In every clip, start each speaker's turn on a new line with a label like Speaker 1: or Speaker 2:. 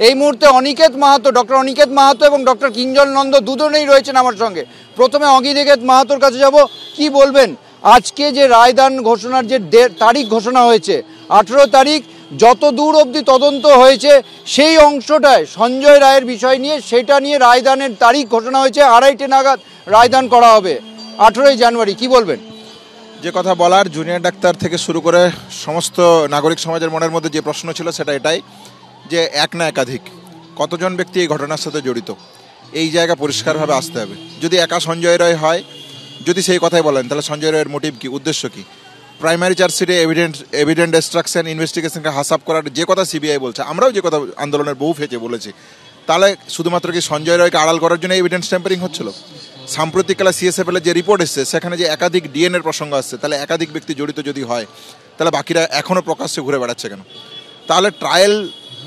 Speaker 1: এই মুহূর্তে অনিকেত মাহাতো, ডক্টর অনিকেত মাহাতো এবং ডক্টর কিঞ্জল নন্দ দুজনেই রয়েছেন আমার সঙ্গে। প্রথমে অনিকেত মাহাতোর কাছে যাব, কি বলবেন আজকে যে রায়দান ঘোষণার যে তারিখ ঘোষণা হয়েছে 18 তারিখ, যত দূর অবধি তদন্ত হয়েছে সেই অংশটায় সঞ্জয় রায়ের বিষয় নিয়ে, সেটা নিয়ে রায়দানের তারিখ ঘোষণা হয়েছে 2:30 নাগাদ রায়দান করা হবে 18 জানুয়ারি, কি বলবেন?
Speaker 2: যে কথা বলার, জুনিয়র ডাক্তার থেকে শুরু করে সমস্ত নাগরিক সমাজের মনের মধ্যে যে প্রশ্ন ছিল সেটা এটাই যে এক না একাধিক কতজন ব্যক্তি এই ঘটনার সাথে জড়িত, এই জায়গা পরিষ্কারভাবে আসতে হবে। যদি একা সঞ্জয় রায় হয়, যদি সেই কথাই বলেন, তাহলে সঞ্জয় রায়ের মোটিভ কি, উদ্দেশ্য কি? প্রাইমারি চার্জশিটে এভিডেন্ট ডিস্ট্রাকশন ইনভেস্টিগেশনকে হাসাপ করার যে কথা সিবিআই বলছে, আমরাও যে কথা আন্দোলনের বহু ফেজে বলেছি, তাহলে শুধুমাত্র কি সঞ্জয় রায়কে আড়াল করার জন্য এভিডেন্স ট্যাম্পারিং হচ্ছিল? সাম্প্রতিককালে সিএসএফএল যে রিপোর্ট এসছে সেখানে যে একাধিক ডিএনএর প্রসঙ্গ আসছে, তাহলে একাধিক ব্যক্তি জড়িত যদি হয়, তাহলে বাকিরা এখনও প্রকাশ্যে ঘুরে বেড়াচ্ছে কেন? তাহলে ট্রায়াল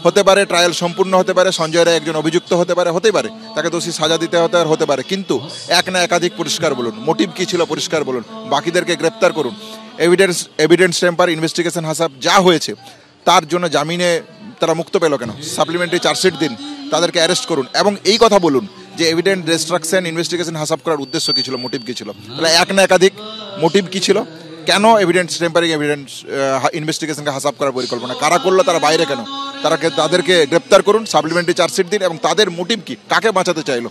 Speaker 2: হতে পারে, ট্রায়াল সম্পূর্ণ হতে পারে, সঞ্জয় রায় একজন অভিযুক্ত হতেই পারে, তাকে দোষী সাজা দিতে হতে পারে, কিন্তু এক না একাধিক পরিষ্কার বলুন, মোটিভ কী ছিল পরিষ্কার বলুন, বাকিদেরকে গ্রেপ্তার করুন, এভিডেন্স টেম্পার ইনভেস্টিগেশন হাসাব যা হয়েছে তার জন্য জামিনে তারা মুক্ত পেল কেন? সাপ্লিমেন্টারি চার্জশিট দিন, তাদেরকে অ্যারেস্ট করুন এবং এই কথা বলুন যে এভিডেন্ট ডিস্ট্রাকশন ইনভেস্টিগেশন হাসাব করার উদ্দেশ্য কী ছিল, মোটিভ কী ছিল? তাহলে এক না একাধিক মোটিভ কী ছিল? কেন এভিডেন্স টেম্পারিং ইনভেস্টিগেশনকে হাসাব করার পরিকল্পনা কারা করলো, তারা বাইরে কেন? তাদেরকে গ্রেপ্তার করুন, সাপ্লিমেন্টারি চার্জশিট দিন এবং তাদের মোটিভ কি, কাকে বাঁচাতে চাইলো,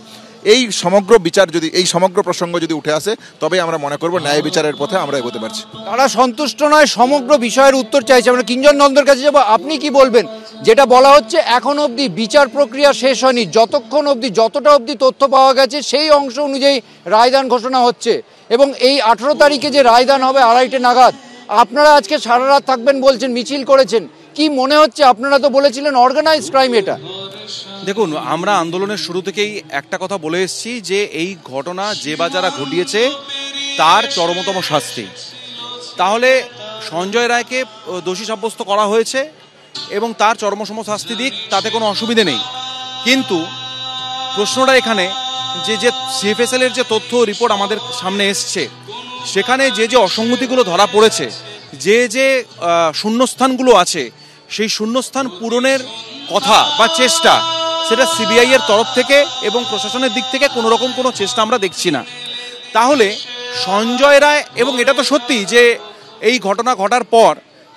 Speaker 2: এই সমগ্র বিচার যদি, এই সমগ্র প্রসঙ্গ যদি উঠে আসে, তবে আমরা মনে করব ন্যায় বিচারের পথে আমরা এগোতে পারছি।
Speaker 1: তারা সন্তুষ্ট নয়, সমগ্র বিষয়ের উত্তর চাইছে। আমরা কিঞ্জন নন্দর কাছে যাব, আপনি কি বলবেন? যেটা বলা হচ্ছে এখন অবধি বিচার প্রক্রিয়া শেষ হয়নি, যতক্ষণ অবধি যতটা অবধি তথ্য পাওয়া গেছে সেই অংশ অনুযায়ী রায়দান ঘোষণা হচ্ছে এবং এই 18 তারিখে যে রায়দান হবে 2:30 নাগাদ, আপনারা আজকে সারা রাত থাকবেন বলছেন, মিছিল করেছেন, কি মনে হচ্ছে? আপনারা তো বলেছিলেন অর্গানাইজড ক্রাইম এটা।
Speaker 3: দেখুন, আমরা আন্দোলনের শুরু থেকেই একটা কথা বলে এসেছি যে এই ঘটনা যে বা যারা ঘটিয়েছে তার চরমতম শাস্তি। তাহলে সঞ্জয় রায়কে দোষী সাব্যস্ত করা হয়েছে এবং তার চরমতম শাস্তি দিক, তাতে কোনো অসুবিধে নেই। কিন্তু প্রশ্নটা এখানে যে সিএফএসএল এর যে তথ্য রিপোর্ট আমাদের সামনে এসছে, সেখানে যে অসঙ্গতিগুলো ধরা পড়েছে, যে শূন্যস্থানগুলো আছে, সেই শূন্যস্থান পূরণের কথা বা চেষ্টা, সেটা সিবিআই এর তরফ থেকে এবং প্রশাসনের দিক থেকে কোনো রকম কোনো চেষ্টা আমরা দেখছি না। তাহলে সঞ্জয় রায়, এবং এটা তো সত্যি যে এই ঘটনা ঘটার পর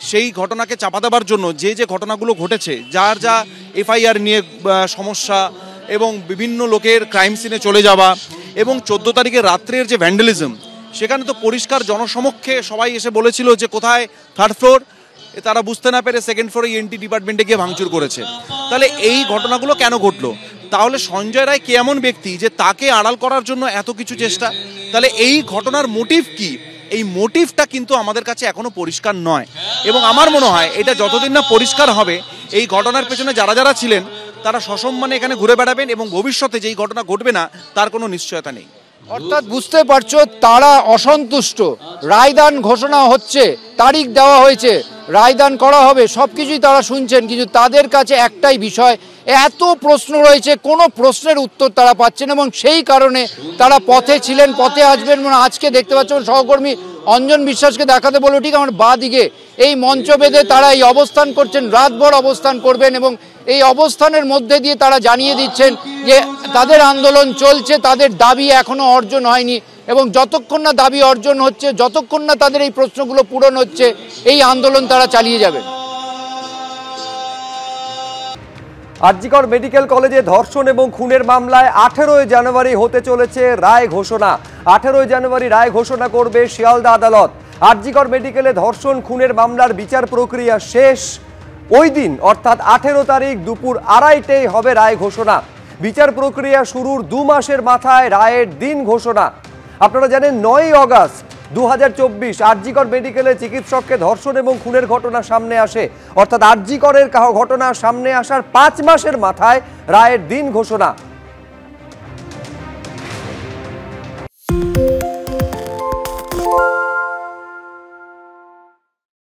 Speaker 3: সেই ঘটনাকে চাপা দেবার জন্য যে ঘটনাগুলো ঘটেছে, যার যা এফআইআর নিয়ে সমস্যা এবং বিভিন্ন লোকের ক্রাইম সিনে চলে যাওয়া এবং 14 তারিখের রাত্রের যে ভ্যান্ডালিজম, সেখানে তো পরিষ্কার জনসমক্ষে সবাই এসে বলেছিল যে কোথায় 3rd ফ্লোর, তারা বুঝতে না পেরে 2nd ফ্লোরে ইএনটি ডিপার্টমেন্টে গিয়ে ভাঙচুর করেছে। তাহলে এই ঘটনাগুলো কেন ঘটলো? তাহলে সঞ্জয় রায় কে এমন ব্যক্তি যে তাকে আড়াল করার জন্য এত কিছু চেষ্টা? তাহলে এই ঘটনার মোটিভ কি? এই মোটিভটা কিন্তু আমাদের কাছে এখনো পরিষ্কার নয় এবং আমার মনে হয় এটা যতদিন না পরিষ্কার হবে, এই ঘটনার পেছনে যারা ছিলেন তারা সসম্মানে এখানে ঘুরে বেড়াবেন এবং ভবিষ্যতে যেই ঘটনা ঘটবে না তার কোনো নিশ্চয়তা নেই।
Speaker 1: অর্থাৎ বুঝতে পারছো, তারা অসন্তুষ্ট, রায়দান ঘোষণা হচ্ছে, তারিখ দেওয়া হয়েছে, রায়দান করা হবে, সবকিছুই তারা শুনছেন, কিন্তু তাদের কাছে একটাই বিষয়, এত প্রশ্ন রয়েছে, কোনো প্রশ্নের উত্তর তারা পাচ্ছেন এবং সেই কারণে তারা পথে ছিলেন, পথে আসবেন। মানে আজকে দেখতে পাচ্ছেন সহকর্মী অঞ্জন বিশ্বাসকে দেখাতে বলবো, ঠিক আমার বাঁ দিকে এই মঞ্চ বেঁধে তারা এই অবস্থান করছেন, রাতভর অবস্থান করবেন এবং এই অবস্থানের মধ্যে দিয়ে তারা জানিয়ে দিচ্ছেন যে তাদের আন্দোলন চলছে, তাদের দাবি এখনো অর্জন হয়নি এবং যতক্ষণ না দাবি অর্জন হচ্ছে, যতক্ষণ না তাদের এই প্রশ্নগুলো পূরণ হচ্ছে, এই আন্দোলন তারা চালিয়ে যাবেন।
Speaker 4: আরজিকর মেডিকেল কলেজে ধর্ষণ এবং খুনের মামলায় 18 জানুয়ারি হতে চলেছে রায় ঘোষণা। 18 জানুয়ারি রায় ঘোষণা করবে শিয়ালদা আদালত। আরজিকর মেডিকেলে ধর্ষণ খুনের মামলার বিচার প্রক্রিয়া শেষ ওই দিন, অর্থাৎ 18 তারিখ দুপুর 2:30টায় হবে রায় ঘোষণা। বিচার প্রক্রিয়া শুরুর 2 মাসের মাথায় রায়ের দিন ঘোষণা। আপনারা জানেন 9 আগস্ট 2024 আরজিকর মেডিকেলে চিকিৎসককে ধর্ষণ এবং খুনের ঘটনা সামনে আসে, অর্থাৎ আরজিকরের ঘটনা সামনে আসার 5 মাসের মাথায় রায়ের দিন ঘোষণা।